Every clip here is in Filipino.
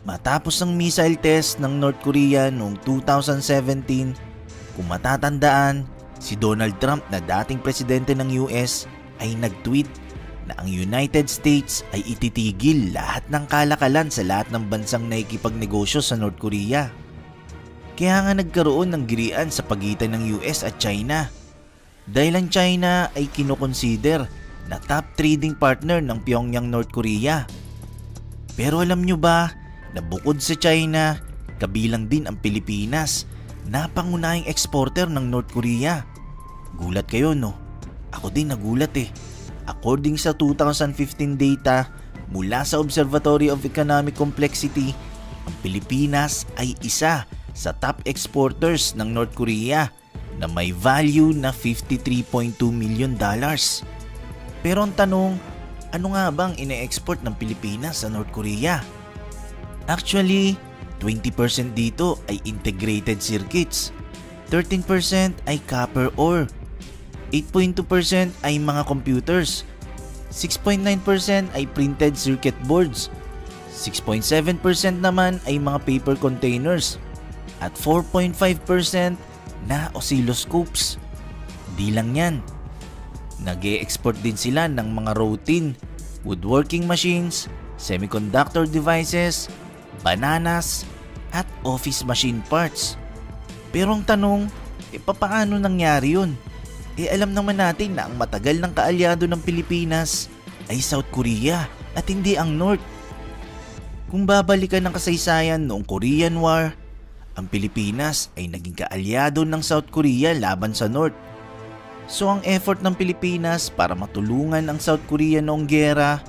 Matapos ang missile test ng North Korea noong 2017, kung matatandaan, si Donald Trump na dating presidente ng US ay nag-tweet na ang United States ay ititigil lahat ng kalakalan sa lahat ng bansang nakikipagnegosyo sa North Korea. Kaya nga nagkaroon ng girian sa pagitan ng US at China. Dahil ang China ay kinukonsider na top trading partner ng Pyongyang North Korea. Pero alam nyo ba na bukod sa China, kabilang din ang Pilipinas na pangunahing exporter ng North Korea? Gulat kayo no? Ako din nagulat eh. According sa 2015 data mula sa Observatory of Economic Complexity, ang Pilipinas ay isa sa top exporters ng North Korea na may value na $53.2 million. Pero ang tanong, ano nga bang ine-export ng Pilipinas sa North Korea? Actually, 20% dito ay integrated circuits, 13% ay copper ore, 8.2% ay mga computers, 6.9% ay printed circuit boards, 6.7% naman ay mga paper containers, at 4.5% na oscilloscopes. Di lang yan, nag-e-export din sila ng mga routine, woodworking machines, semiconductor devices, bananas, at office machine parts. Pero ang tanong, papaano nangyari yun? Alam naman natin na ang matagal ng kaalyado ng Pilipinas ay South Korea at hindi ang North. Kung babalikan ng kasaysayan noong Korean War, ang Pilipinas ay naging kaalyado ng South Korea laban sa North. So ang effort ng Pilipinas para matulungan ang South Korea noong giyera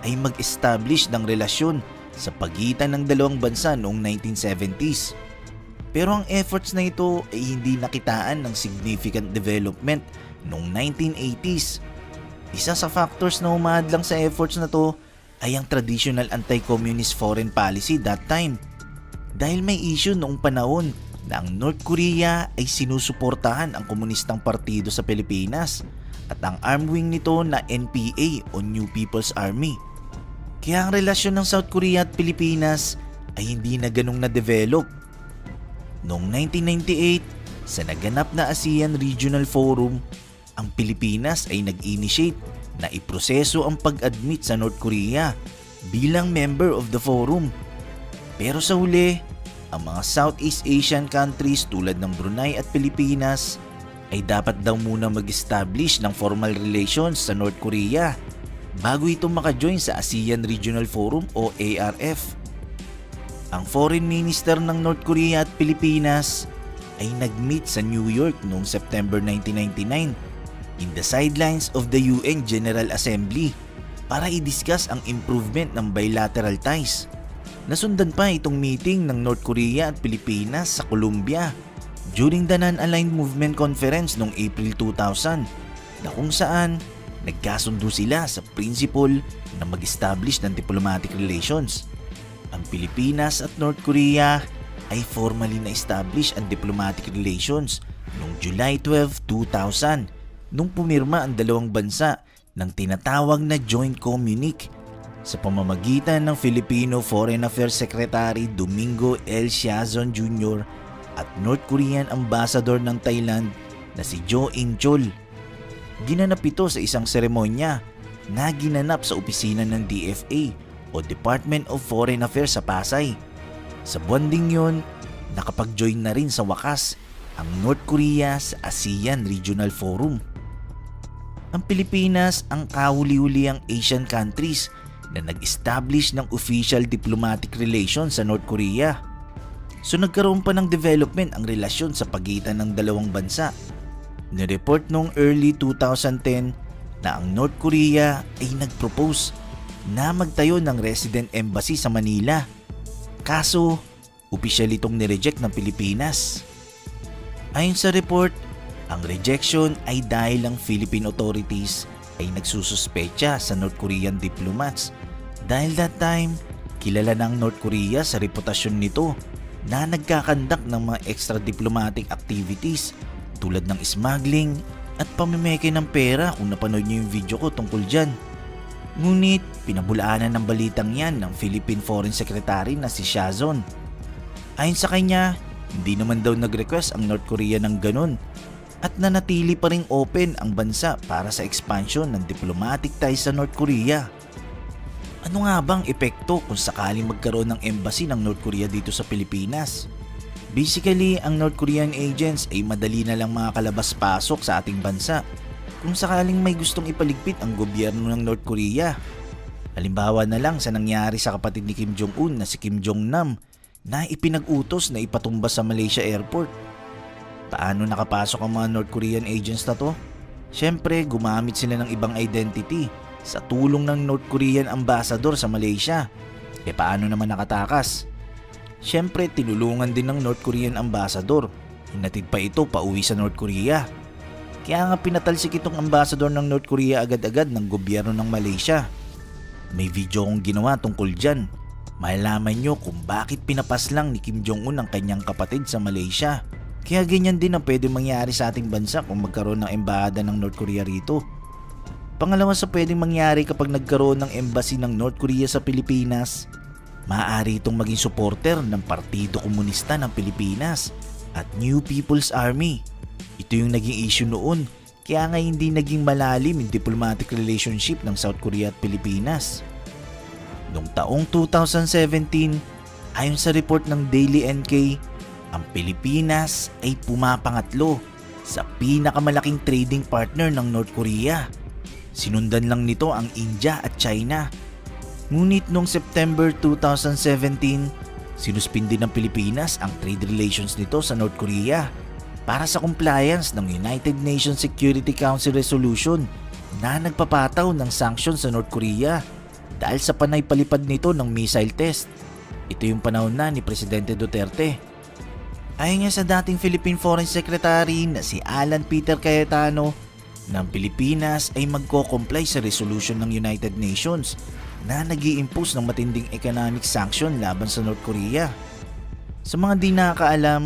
ay mag-establish ng relasyon sa pagitan ng dalawang bansa noong 1970s. Pero ang efforts na ito ay hindi nakitaan ng significant development noong 1980s. Isa sa factors na humahadlang sa efforts na to ay ang traditional anti-communist foreign policy that time. Dahil may issue noong panahon na ang North Korea ay sinusuportahan ang komunistang partido sa Pilipinas at ang arm wing nito na NPA o New People's Army. Kaya ang relasyon ng South Korea at Pilipinas ay hindi na ganong na-develop. Noong 1998, sa naganap na ASEAN Regional Forum, ang Pilipinas ay nag-initiate na iproseso ang pag-admit sa North Korea bilang member of the forum. Pero sa huli, ang mga Southeast Asian countries tulad ng Brunei at Pilipinas ay dapat daw muna mag-establish ng formal relations sa North Korea bago ito maka-join sa ASEAN Regional Forum o ARF. Ang foreign minister ng North Korea at Pilipinas ay nag-meet sa New York noong September 1999 in the sidelines of the UN General Assembly para i-discuss ang improvement ng bilateral ties. Nasundan pa itong meeting ng North Korea at Pilipinas sa Colombia during the Non-Aligned Movement Conference noong April 2000 na kung saan nagkasundo sila sa principle na mag-establish ng diplomatic relations. Ang Pilipinas at North Korea ay formally na-establish ang diplomatic relations noong July 12, 2000 nung pumirma ang dalawang bansa ng tinatawag na Joint Communique sa pamamagitan ng Filipino Foreign Affairs Secretary Domingo L. Siazon Jr. at North Korean Ambassador ng Thailand na si Jo In-chol. Ginanap ito sa isang seremonya na ginanap sa opisina ng DFA o Department of Foreign Affairs sa Pasay. Sa buwan ding yun, nakapag-join na rin sa wakas ang North Korea sa ASEAN Regional Forum. Ang Pilipinas ang kahuli-huliang Asian countries na nag-establish ng official diplomatic relations sa North Korea. So nagkaroon pa ng development ang relasyon sa pagitan ng dalawang bansa. Nireport noong early 2010 na ang North Korea ay nag-propose na magtayo ng resident embassy sa Manila. Kaso, opisyal itong nireject ng Pilipinas. Ayon sa report, ang rejection ay dahil ang Philippine authorities ay nagsususpecha sa North Korean diplomats dahil that time, kilala ng North Korea sa reputasyon nito na nagkakandak ng mga extra diplomatic activities tulad ng smuggling at pamimeke ng pera kung napanood niyo yung video ko tungkol dyan. Ngunit pinabulaanan ng balitang yan ng Philippine Foreign Secretary na si Shazon. Ayon sa kanya, hindi naman daw nag-request ang North Korea ng ganun at nanatili pa ring open ang bansa para sa expansion ng diplomatic ties sa North Korea. Ano nga bang epekto kung sakaling magkaroon ng embassy ng North Korea dito sa Pilipinas? Basically, ang North Korean agents ay madali na lang makakalabas-pasok sa ating bansa kung sakaling may gustong ipaligpit ang gobyerno ng North Korea. Halimbawa na lang sa nangyari sa kapatid ni Kim Jong-un na si Kim Jong-nam na ipinag-utos na ipatumba sa Malaysia Airport. Paano nakapasok ang mga North Korean agents na to? Siyempre, gumamit sila ng ibang identity sa tulong ng North Korean ambassador sa Malaysia. E paano naman nakatakas? Siyempre, tinulungan din ng North Korean ambassador. Hinatid pa ito pauwi sa North Korea. Kaya nga pinatalsik itong ambassador ng North Korea agad-agad ng gobyerno ng Malaysia. May video kong ginawa tungkol dyan. Malalaman nyo kung bakit pinapaslang ni Kim Jong-un ang kanyang kapatid sa Malaysia. Kaya ganyan din ang pwede mangyari sa ating bansa kung magkaroon ng embahada ng North Korea rito. Pangalawa sa pwedeng mangyari kapag nagkaroon ng embassy ng North Korea sa Pilipinas, maaari itong maging supporter ng Partido Komunista ng Pilipinas at New People's Army. Ito yung naging issue noon, kaya nga hindi naging malalim yung diplomatic relationship ng South Korea at Pilipinas. Noong taong 2017, ayon sa report ng Daily NK, ang Pilipinas ay pumapangatlo sa pinakamalaking trading partner ng North Korea. Sinundan lang nito ang India at China. Ngunit noong September 2017, sinuspindi ng Pilipinas ang trade relations nito sa North Korea para sa compliance ng United Nations Security Council resolution na nagpapataw ng sanctions sa North Korea dahil sa panay palipad nito ng missile test. Ito yung panahon na ni Presidente Duterte. Ayon nga sa dating Philippine Foreign Secretary na si Alan Peter Cayetano, ng Pilipinas ay magko-comply sa resolution ng United Nations na nag-i-impose ng matinding economic sanction laban sa North Korea. Sa mga di nakakaalam,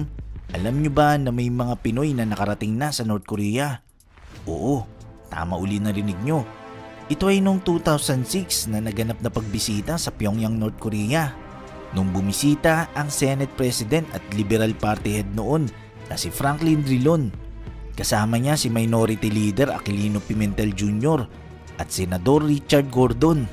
alam nyo ba na may mga Pinoy na nakarating na sa North Korea? Oo, tama uli narinig nyo. Ito ay noong 2006 na naganap na pagbisita sa Pyongyang, North Korea. Nung bumisita ang Senate President at Liberal Party Head noon na si Franklin Drilon. Kasama niya si Minority Leader Aquilino Pimentel Jr. at Senador Richard Gordon.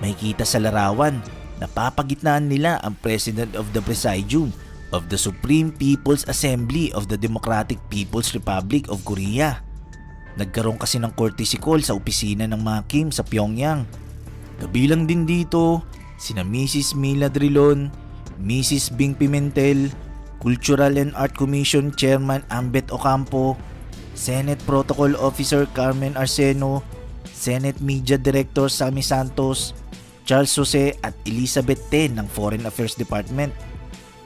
Makikita sa larawan na papagitnaan nila ang President of the Presidium of the Supreme People's Assembly of the Democratic People's Republic of Korea. Nagkaroon kasi ng courtesy call sa opisina ng mga Kim sa Pyongyang. Kabilang din dito sina Mrs. Mila Drilon, Mrs. Bing Pimentel, Cultural and Art Commission Chairman Ambet Ocampo, Senate Protocol Officer Carmen Arseno, Senate Media Director Sammy Santos, Charles Jose at Elizabeth Ten ng Foreign Affairs Department.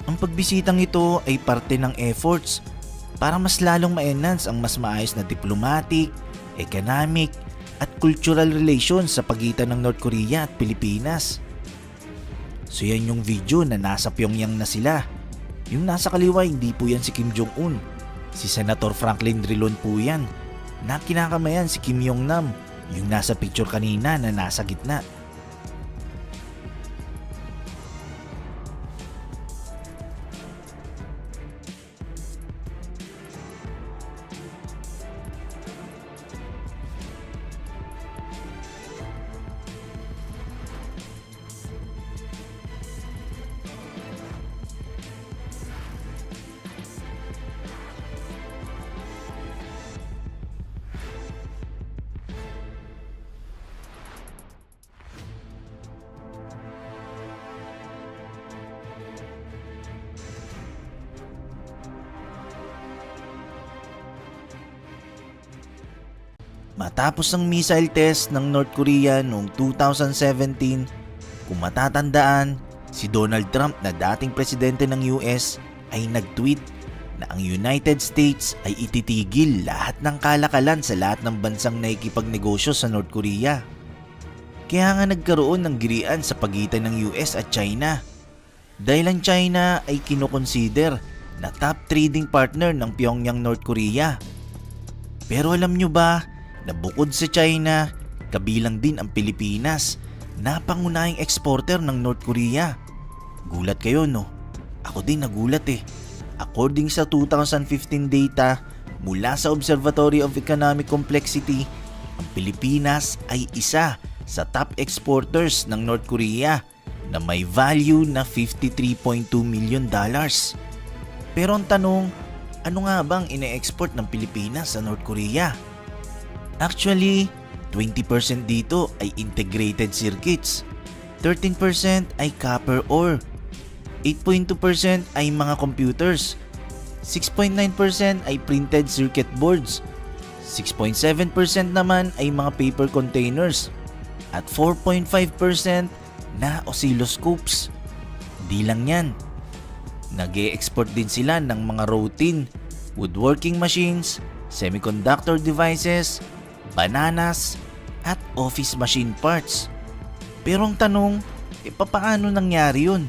Ang pagbisitang ito ay parte ng efforts para mas lalong ma-enhance ang mas maayos na diplomatic, economic at cultural relations sa pagitan ng North Korea at Pilipinas. So yan yung video na nasa Pyongyang na sila. Yung nasa kaliwa hindi po yan si Kim Jong-un. Si Senator Franklin Drilon po yan na kinakamayan si Kim Yong-nam, yung nasa picture kanina na nasa gitna. Matapos ang missile test ng North Korea noong 2017, kung matatandaan, si Donald Trump na dating presidente ng US ay nag-tweet na ang United States ay ititigil lahat ng kalakalan sa lahat ng bansang nakikipagnegosyo sa North Korea. Kaya nga nagkaroon ng girian sa pagitan ng US at China. Dahil ang China ay kinoconsider na top trading partner ng Pyongyang, North Korea. Pero alam nyo ba na bukod sa China, kabilang din ang Pilipinas na pangunahing exporter ng North Korea. Gulat kayo, no? Ako din nagulat eh. According sa 2015 data mula sa Observatory of Economic Complexity, ang Pilipinas ay isa sa top exporters ng North Korea na may value na $53.2 million. Pero ang tanong, ano nga bang ine-export ng Pilipinas sa North Korea? Actually, 20% dito ay integrated circuits, 13% ay copper ore, 8.2% ay mga computers, 6.9% ay printed circuit boards, 6.7% naman ay mga paper containers, at 4.5% na oscilloscopes. Di lang yan, nag-e-export din sila ng mga routine, woodworking machines, semiconductor devices, bananas, at office machine parts. Pero ang tanong, papaano nangyari yun?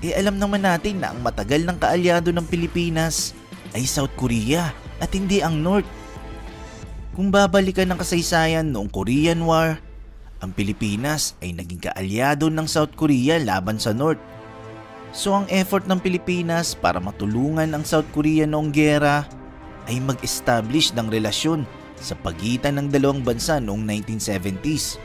Alam naman natin na ang matagal ng kaalyado ng Pilipinas ay South Korea at hindi ang North. Kung babalikan ng kasaysayan noong Korean War, ang Pilipinas ay naging kaalyado ng South Korea laban sa North. So ang effort ng Pilipinas para matulungan ang South Korea noong giyera ay mag-establish ng relasyon sa pagitan ng dalawang bansa noong 1970s.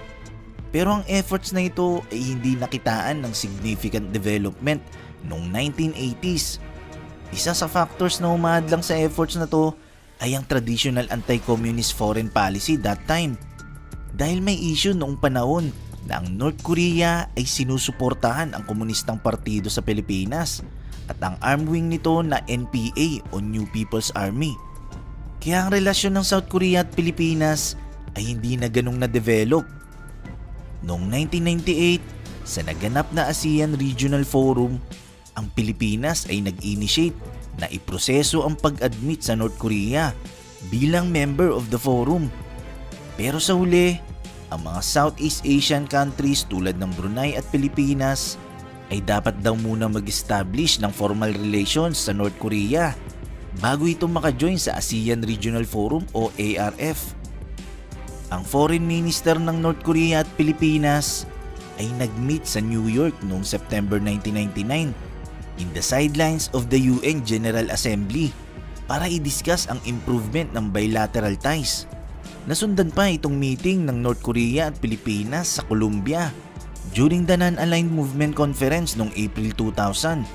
Pero ang efforts na ito ay hindi nakitaan ng significant development noong 1980s. Isa sa factors na humahadlang sa efforts na to ay ang traditional anti-communist foreign policy that time. Dahil may issue noong panahon na ang North Korea ay sinusuportahan ang komunistang partido sa Pilipinas at ang arm wing nito na NPA o New People's Army. Kaya ang relasyon ng South Korea at Pilipinas ay hindi na ganong na-develop. Noong 1998, sa naganap na ASEAN Regional Forum, ang Pilipinas ay nag-initiate na iproseso ang pag-admit sa North Korea bilang member of the forum. Pero sa huli, ang mga Southeast Asian countries tulad ng Brunei at Pilipinas ay dapat daw muna mag-establish ng formal relations sa North Korea bago ito maka-join sa ASEAN Regional Forum o ARF. Ang foreign minister ng North Korea at Pilipinas ay nag-meet sa New York noong September 1999 in the sidelines of the UN General Assembly para i-discuss ang improvement ng bilateral ties. Nasundan pa itong meeting ng North Korea at Pilipinas sa Colombia during the Non-Aligned Movement Conference noong April 2000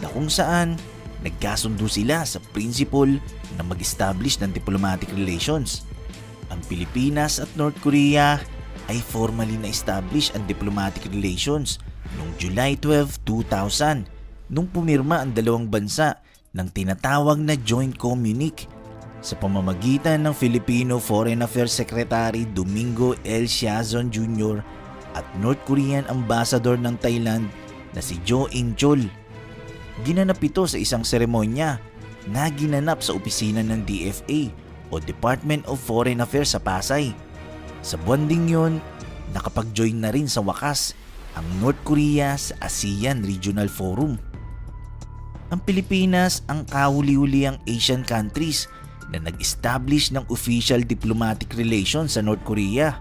na kung saan nagkasundo sila sa principle na mag-establish ng diplomatic relations. Ang Pilipinas at North Korea ay formally na-establish ang diplomatic relations noong July 12, 2000 nung pumirma ang dalawang bansa ng tinatawag na Joint Communique sa pamamagitan ng Filipino Foreign Affairs Secretary Domingo L. Siazon Jr. at North Korean Ambassador ng Thailand na si Jo In-chol. Ginanap ito sa isang seremonya na ginanap sa opisina ng DFA o Department of Foreign Affairs sa Pasay. Sa buwan ding yun, nakapag-join na rin sa wakas ang North Korea sa ASEAN Regional Forum. Ang Pilipinas ang kahuli-huliang Asian countries na nag-establish ng official diplomatic relations sa North Korea.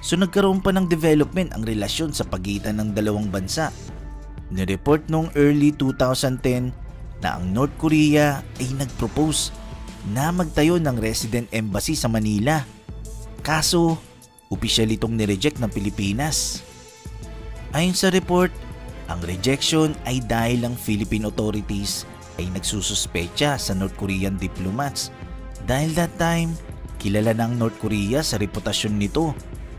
So nagkaroon pa ng development ang relasyon sa pagitan ng dalawang bansa. Nireport noong early 2010 na ang North Korea ay nag-propose na magtayo ng resident embassy sa Manila. Kaso, opisyal itong nireject ng Pilipinas. Ayon sa report, ang rejection ay dahil ang Philippine authorities ay nagsususpecha sa North Korean diplomats dahil that time kilala ng North Korea sa reputasyon nito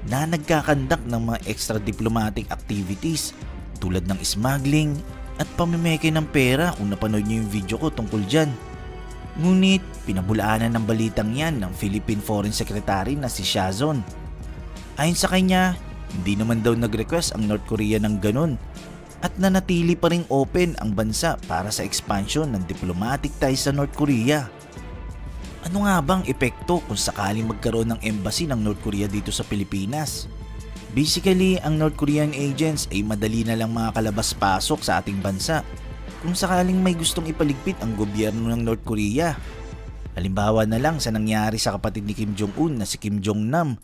na nagkakandak ng mga extra diplomatic activities tulad ng smuggling at pamimeke ng pera kung napanood niyo yung video ko tungkol dyan. Ngunit pinabulaanan ng balitang yan ng Philippine Foreign Secretary na si Siazon. Ayon sa kanya, hindi naman daw nag-request ang North Korea ng ganun at nanatili pa ring open ang bansa para sa expansion ng diplomatic ties sa North Korea. Ano nga bang epekto kung sakaling magkaroon ng embassy ng North Korea dito sa Pilipinas? Basically, ang North Korean agents ay madali na lang makakalabas-pasok sa ating bansa kung sakaling may gustong ipaligpit ang gobyerno ng North Korea. Halimbawa na lang sa nangyari sa kapatid ni Kim Jong-un na si Kim Jong-nam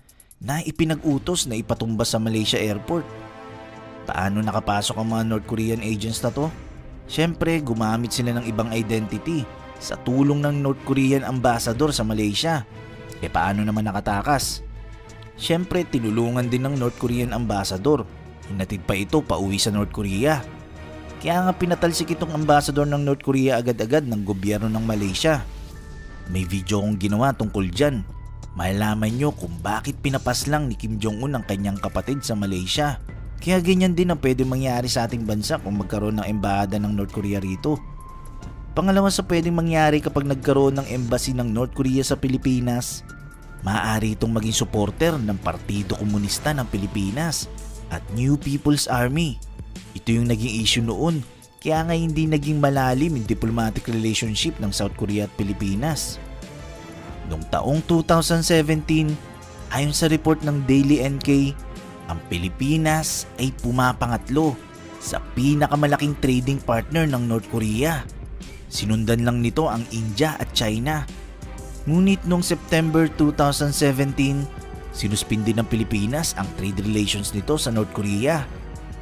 na ipinag-utos na ipatumba sa Malaysia Airport. Paano nakapasok ang mga North Korean agents na to? Siyempre, gumamit sila ng ibang identity sa tulong ng North Korean ambassador sa Malaysia. Paano naman nakatakas? Siyempre, tinulungan din ng North Korean ambassador. Hinatid pa ito pauwi sa North Korea. Kaya nga pinatalsik itong ambassador ng North Korea agad-agad ng gobyerno ng Malaysia. May video kong ginawa tungkol dyan. Malalaman nyo kung bakit pinapaslang ni Kim Jong-un ang kanyang kapatid sa Malaysia. Kaya ganyan din ang pwede mangyari sa ating bansa kung magkaroon ng embahada ng North Korea rito. Pangalawa sa pwedeng mangyari kapag nagkaroon ng embassy ng North Korea sa Pilipinas, maaari itong maging supporter ng Partido Komunista ng Pilipinas at New People's Army. Ito yung naging issue noon, kaya nga hindi naging malalim yung diplomatic relationship ng South Korea at Pilipinas. Noong taong 2017, ayon sa report ng Daily NK, ang Pilipinas ay pumapangatlo sa pinakamalaking trading partner ng North Korea. Sinundan lang nito ang India at China. Ngunit noong September 2017, sinuspindi ng Pilipinas ang trade relations nito sa North Korea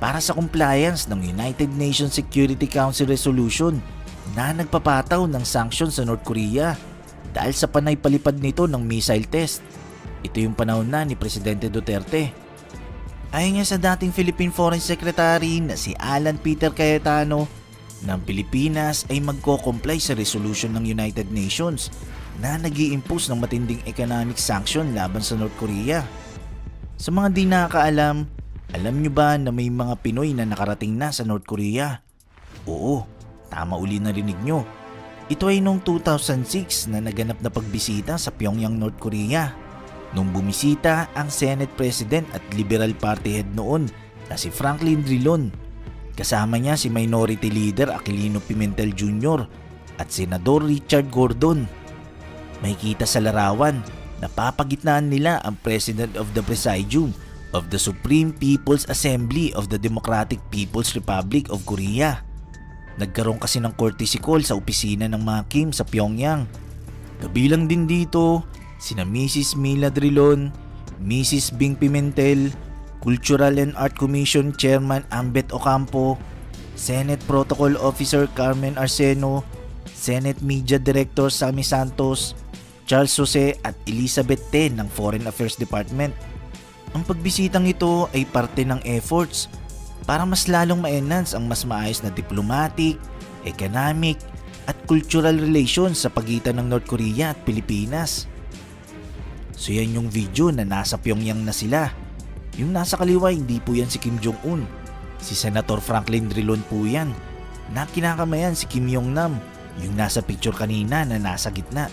para sa compliance ng United Nations Security Council resolution na nagpapataw ng sanctions sa North Korea dahil sa panay palipad nito ng missile test. Ito yung panahon na ni Presidente Duterte. Ayon nga sa dating Philippine Foreign Secretary na si Alan Peter Cayetano, ng Pilipinas ay magko-comply sa resolution ng United Nations na nag-i-impose ng matinding economic sanction laban sa North Korea. Sa mga di nakakaalam, alam nyo ba na may mga Pinoy na nakarating na sa North Korea? Oo, tama uli narinig nyo. Ito ay noong 2006 na naganap na pagbisita sa Pyongyang, North Korea. Nung bumisita ang Senate President at Liberal Party Head noon na si Franklin Drilon. Kasama niya si Minority Leader Aquilino Pimentel Jr. at Senador Richard Gordon. May kita sa larawan na papagitnaan nila ang President of the Presidium of the Supreme People's Assembly of the Democratic People's Republic of Korea. Nagkaroon kasi ng courtesy call sa opisina ng mga Kim sa Pyongyang. Kabilang din dito sina Mrs. Mila Drilon, Mrs. Bing Pimentel, Cultural and Art Commission Chairman Ambet Ocampo, Senate Protocol Officer Carmen Arseno, Senate Media Director Sammy Santos, Charles Jose at Elizabeth Ten ng Foreign Affairs Department. Ang pagbisitang ito ay parte ng efforts para mas lalong ma-enhance ang mas maayos na diplomatic, economic at cultural relations sa pagitan ng North Korea at Pilipinas. So yan yung video na nasa Pyongyang na sila. Yung nasa kaliwa hindi po yan si Kim Jong-un. Si Senator Franklin Drilon po yan na kinakamayan si Kim Yong-nam, yung nasa picture kanina na nasa gitna.